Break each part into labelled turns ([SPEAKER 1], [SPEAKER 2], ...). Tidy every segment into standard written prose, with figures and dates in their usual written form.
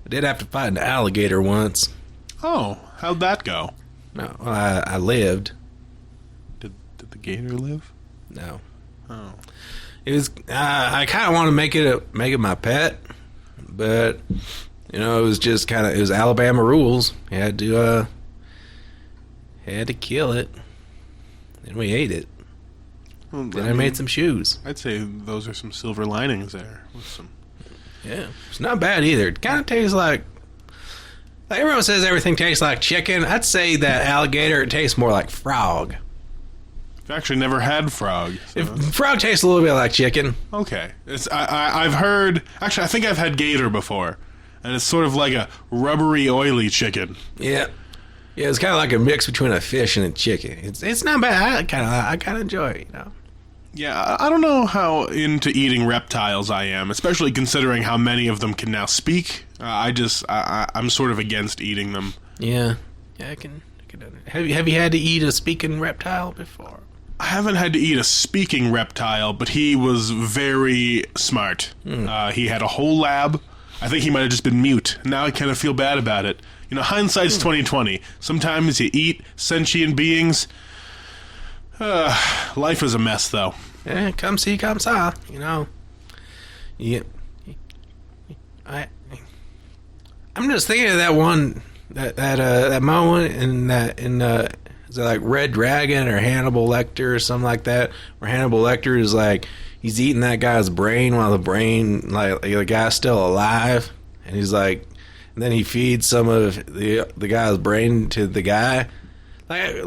[SPEAKER 1] I did have to fight an alligator once.
[SPEAKER 2] Oh, how'd that go?
[SPEAKER 1] No, I lived.
[SPEAKER 2] Did the gator live?
[SPEAKER 1] No.
[SPEAKER 2] Oh.
[SPEAKER 1] It was. I kind of want to make it my pet, but it was just kind of, it was Alabama rules. You had to kill it, and we ate it.
[SPEAKER 2] Well,
[SPEAKER 1] Then I made some shoes.
[SPEAKER 2] I'd say those are some silver linings there. With some.
[SPEAKER 1] Yeah, it's not bad either. It kind of tastes like everyone says everything tastes like chicken. I'd say that alligator, it tastes more like frog.
[SPEAKER 2] I've actually never had frog. So.
[SPEAKER 1] Frog tastes a little bit like chicken.
[SPEAKER 2] Okay. I've heard... Actually, I think I've had gator before. And it's sort of like a rubbery, oily chicken.
[SPEAKER 1] Yeah. Yeah, it's kind of like a mix between a fish and a chicken. It's not bad. I kind of enjoy it,
[SPEAKER 2] Yeah, I don't know how into eating reptiles I am, especially considering how many of them can now speak. I'm sort of against eating them.
[SPEAKER 1] Yeah. Yeah, I can have you had to eat a speaking reptile before?
[SPEAKER 2] I haven't had to eat a speaking reptile, but he was very smart. He had a whole lab. I think he might have just been mute. Now I kind of feel bad about it. Hindsight's 20/20. Sometimes you eat sentient beings. Life is a mess, though.
[SPEAKER 1] Yeah, come see, come saw. Yeah. I'm just thinking of that one, that moment in is it like Red Dragon or Hannibal Lecter or something like that, where Hannibal Lecter is like, he's eating that guy's brain while the brain, like the guy's still alive, and he's like, and then he feeds some of the guy's brain to the guy. I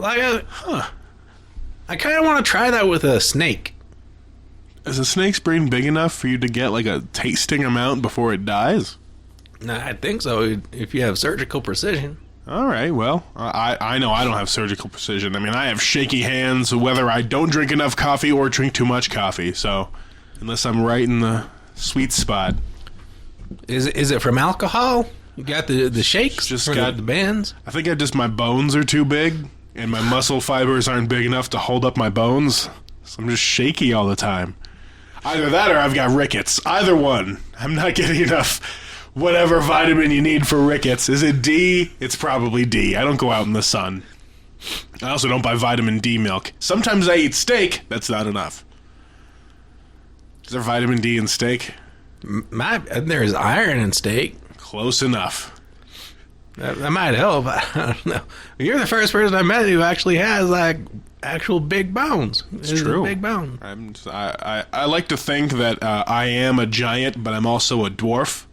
[SPEAKER 1] kind of want to try that with a snake.
[SPEAKER 2] Is a snake's brain big enough for you to get like a tasting amount before it dies?
[SPEAKER 1] No, I think so, if you have surgical precision.
[SPEAKER 2] All right, well, I know I don't have surgical precision. I mean, I have shaky hands whether I don't drink enough coffee or drink too much coffee, so unless I'm right in the sweet spot.
[SPEAKER 1] Is it from alcohol? You got the shakes?
[SPEAKER 2] Just
[SPEAKER 1] or
[SPEAKER 2] got
[SPEAKER 1] the bands?
[SPEAKER 2] I think my bones are too big, and my muscle fibers aren't big enough to hold up my bones, so I'm just shaky all the time. Either that or I've got rickets. Either one. I'm not getting enough whatever vitamin you need for rickets. Is it D? It's probably D. I don't go out in the sun. I also don't buy vitamin D milk. Sometimes I eat steak. That's not enough. Is there vitamin D in steak?
[SPEAKER 1] There's iron in steak.
[SPEAKER 2] Close enough.
[SPEAKER 1] That might help. I don't know. You're the first person I met who actually has like actual big bones.
[SPEAKER 2] It's true.
[SPEAKER 1] Big bone.
[SPEAKER 2] I like to think that I am a giant, but I'm also a dwarf.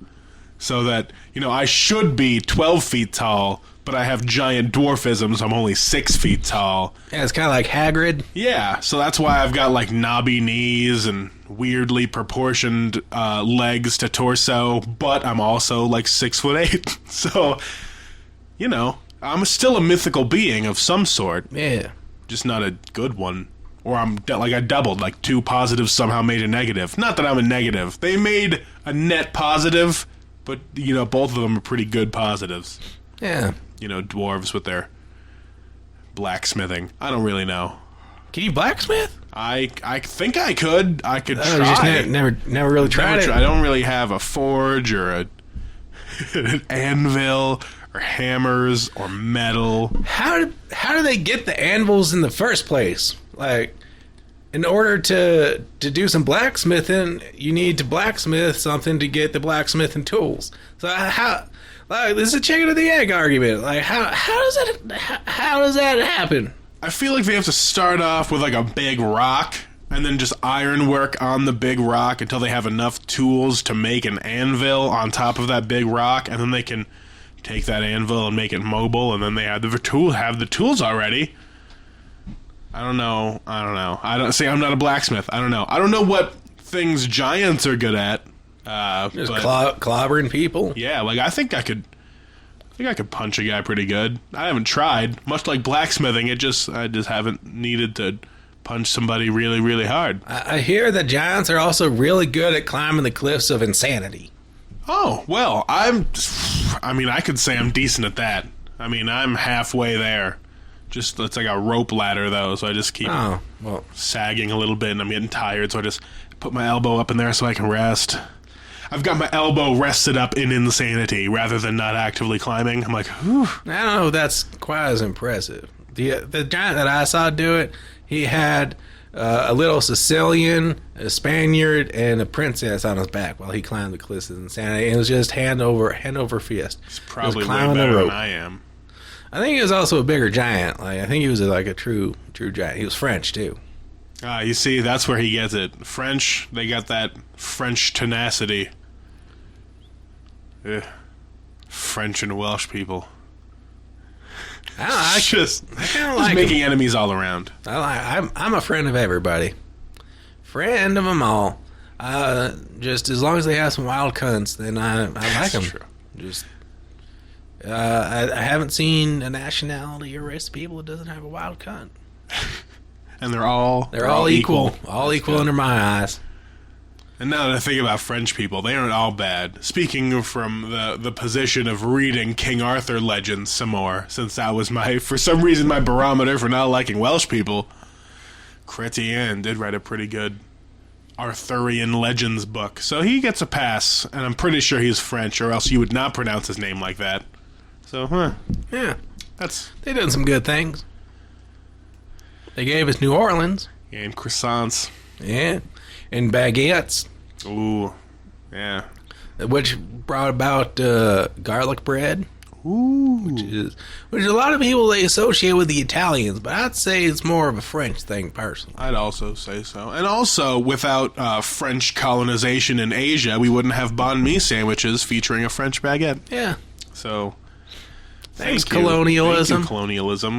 [SPEAKER 2] So that, I should be 12 feet tall, but I have giant dwarfism, so I'm only 6 feet tall.
[SPEAKER 1] Yeah, it's kind of like Hagrid.
[SPEAKER 2] Yeah, so that's why I've got, like, knobby knees and weirdly proportioned legs to torso, but I'm also, like, 6'8". So, I'm still a mythical being of some sort.
[SPEAKER 1] Yeah.
[SPEAKER 2] Just not a good one. Or I doubled, like 2 positives somehow made a negative. Not that I'm a negative. They made a net positive, but, both of them are pretty good positives.
[SPEAKER 1] Yeah.
[SPEAKER 2] Dwarves with their blacksmithing. I don't really know.
[SPEAKER 1] Can you blacksmith?
[SPEAKER 2] I think I could. I could try.
[SPEAKER 1] Just never really tried it.
[SPEAKER 2] I don't really have a forge or an anvil or hammers or metal.
[SPEAKER 1] How do they get the anvils in the first place? Like, in order to do some blacksmithing, you need to blacksmith something to get the blacksmithing tools. So this is a chicken or the egg argument. Like, how does that happen?
[SPEAKER 2] I feel like they have to start off with like a big rock and then just ironwork on the big rock until they have enough tools to make an anvil on top of that big rock, and then they can take that anvil and make it mobile, and then they have the tools already. I don't know. I don't say I'm not a blacksmith. I don't know. I don't know what things giants are good at.
[SPEAKER 1] Just clobbering people.
[SPEAKER 2] Yeah, like I think I could punch a guy pretty good. I haven't tried. Much like blacksmithing, I just haven't needed to punch somebody really, really hard.
[SPEAKER 1] I hear that giants are also really good at climbing the cliffs of insanity.
[SPEAKER 2] Oh, well, I could say I'm decent at that. I mean, I'm halfway there. Just, it's like a rope ladder, though, so I just keep sagging a little bit, and I'm getting tired, so I just put my elbow up in there so I can rest. I've got my elbow rested up in insanity rather than not actively climbing. I'm like, whew.
[SPEAKER 1] I don't know if that's quite as impressive. The giant that I saw do it, he had a little Sicilian, a Spaniard, and a princess on his back while he climbed the cliffs of insanity. It was just hand over fist.
[SPEAKER 2] It's probably way
[SPEAKER 1] climbing the
[SPEAKER 2] better
[SPEAKER 1] rope.
[SPEAKER 2] than I am.
[SPEAKER 1] I think he was also a bigger giant. Like I think he was like a true giant. He was French too.
[SPEAKER 2] You see, that's where he gets it. French, they got that French tenacity. Ugh. French and Welsh people.
[SPEAKER 1] I kind of like
[SPEAKER 2] making enemies all around.
[SPEAKER 1] I'm a friend of everybody. Friend of them all. Just as long as they have some wild cunts, then I like them.
[SPEAKER 2] True.
[SPEAKER 1] Just I haven't seen a nationality or race of people that doesn't have a wild cunt.
[SPEAKER 2] And they're all
[SPEAKER 1] equal. All equal under my eyes.
[SPEAKER 2] And now that I think about French people, they aren't all bad. Speaking from the position of reading King Arthur legends some more, since that was for some reason, my barometer for not liking Welsh people, Chrétien did write a pretty good Arthurian legends book. So he gets a pass, and I'm pretty sure he's French, or else you would not pronounce his name like that. So,
[SPEAKER 1] Yeah.
[SPEAKER 2] They
[SPEAKER 1] done some good things. They gave us New Orleans.
[SPEAKER 2] And croissants.
[SPEAKER 1] Yeah. And baguettes.
[SPEAKER 2] Ooh. Yeah.
[SPEAKER 1] Which brought about garlic bread.
[SPEAKER 2] Ooh.
[SPEAKER 1] Which a lot of people they associate with the Italians, but I'd say it's more of a French thing personally.
[SPEAKER 2] I'd also say so. And also, without French colonization in Asia, we wouldn't have banh mi sandwiches featuring a French baguette.
[SPEAKER 1] Yeah.
[SPEAKER 2] So,
[SPEAKER 1] Thanks,
[SPEAKER 2] thank you.
[SPEAKER 1] colonialism.
[SPEAKER 2] Thank you, colonialism.